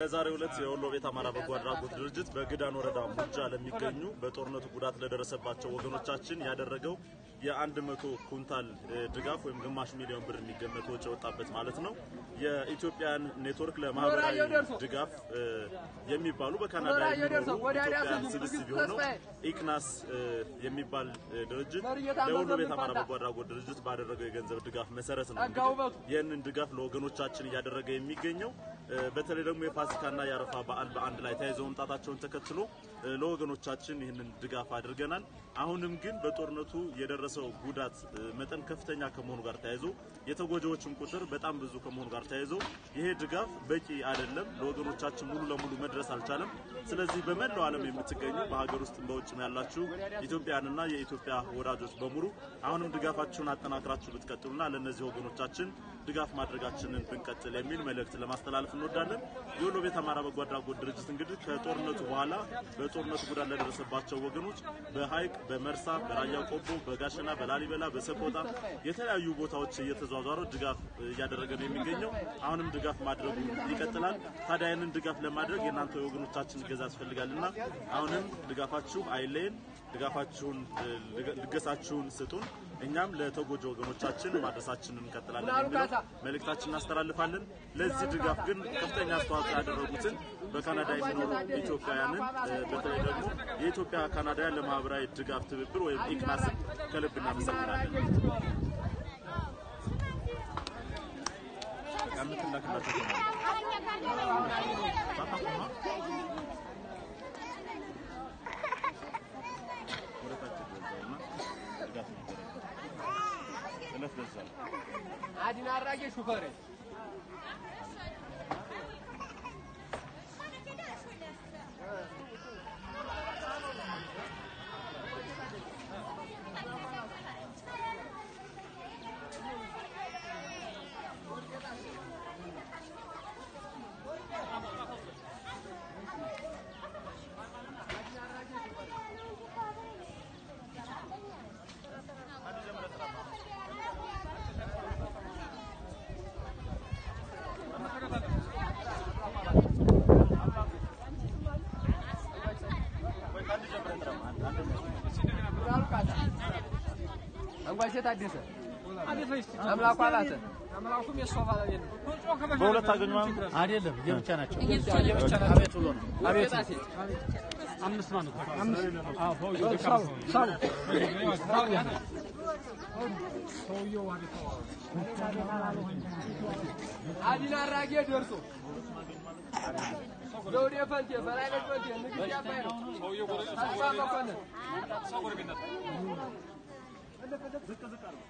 ለዛሬው ዕለት የወሎ ቤት አማራ በጎ አድራጎት ድርጅት በግዳን ወረዳ ሙጃ ለሚገኙ በጦርነቱ ጉዳት ለደረሰባቸው ወገኖቻችን ያደረገው የ100 ኩንታል ድጋፍ ወይም ግማሽ ሚሊዮን ብር የሚገመት ወጪ ወጣበት ማለት ነው። የኢትዮጵያን ኔትወርክ ለማህበራዊ ድጋፍ የሚባሉ በካናዳ የሚኖሩ ኢትዮጵያን ስብስብ የሆነው ኢክናስ የሚባል ድርጅት ለወሎ ቤት አማራ በጎ አድራጎት ድርጅት ባደረገው የገንዘብ ድጋፍ መሰረት ነው ይህንን ድጋፍ ለወገኖቻችን እያደረገ የሚገኘው። በተለይ ደግሞ የፋሲካና የአረፋ በዓል በአንድ ላይ ተያይዘው መምጣታቸውን ተከትሎ ለወገኖቻችን ይህንን ድጋፍ አድርገናል። አሁንም ግን በጦርነቱ የደረሰው ጉዳት መጠን ከፍተኛ ከመሆኑ ጋር ተያይዞ የተጎጂዎችን ቁጥር በጣም ብዙ ከመሆኑ ጋር ተያይዞ ይሄ ድጋፍ በቂ አይደለም፣ ለወገኖቻችን ሙሉ ለሙሉ መድረስ አልቻለም። ስለዚህ በመላው ዓለም የምትገኙ በሀገር ውስጥ በውጭም ያላችሁ ኢትዮጵያውያንና የኢትዮጵያ ወዳጆች በሙሉ አሁንም ድጋፋችሁን አጠናክራችሁ ብትቀጥሉና ለነዚህ ወገኖቻችን ድጋፍ ማድረጋችንን ብንቀጥል የሚል መልእክት ለማስተላለፍ እንወዳለን። የወሎ ቤት አማራ በጎ አድራጎት ድርጅት እንግዲህ ከጦርነቱ በኋላ በጦርነቱ ጉዳት ለደረሰባቸው ወገኖች በሃይቅ በመርሳ በራያ ቆቦ በጋሸና በላሊበላ በሰቆጣ የተለያዩ ቦታዎች እየተዟዟረ ድጋፍ እያደረገ ነው የሚገኘው። አሁንም ድጋፍ ማድረጉ ይቀጥላል። ታዲያ ይህንን ድጋፍ ለማድረግ የእናንተ ወገኖቻችን እገዛ ያስፈልጋልና አሁንም ድጋፋችሁ አይለየን፣ ድጋፋችሁን ልገሳችሁን ስጡን። እኛም ለተጎጂ ወገኖቻችን ማድረሳችንን እንቀጥላለን የሚል መልእክታችንን እናስተላልፋለን። ለዚህ ድጋፍ ግን ከፍተኛ አስተዋጽኦ ያደረጉትን በካናዳ የሚኖሩ ኢትዮጵያውያንን በተለይ ደግሞ የኢትዮጵያ ካናዳውያን ለማህበራዊ ድጋፍ ትብብር ወይም ኢክናስን ከልብ እናመሰግናለን። عادي نراجع شوفره እንኳን ታደሰ አምላኩ አላተ አምላኩም የሶፋላ የለም በሁለት አገኘው አይደለም የብቻ ናቸው አቤት ብሎ ነው አቤት አምስት ማለት አዲና አራጌ ደርሶ ዘውዴ ፈንቴ በላይ ፈንቴ ንግድ ያባይ ነው ሰውዬው ጎረቤት ሰው ጎረቤት ዝቅ አድርጉ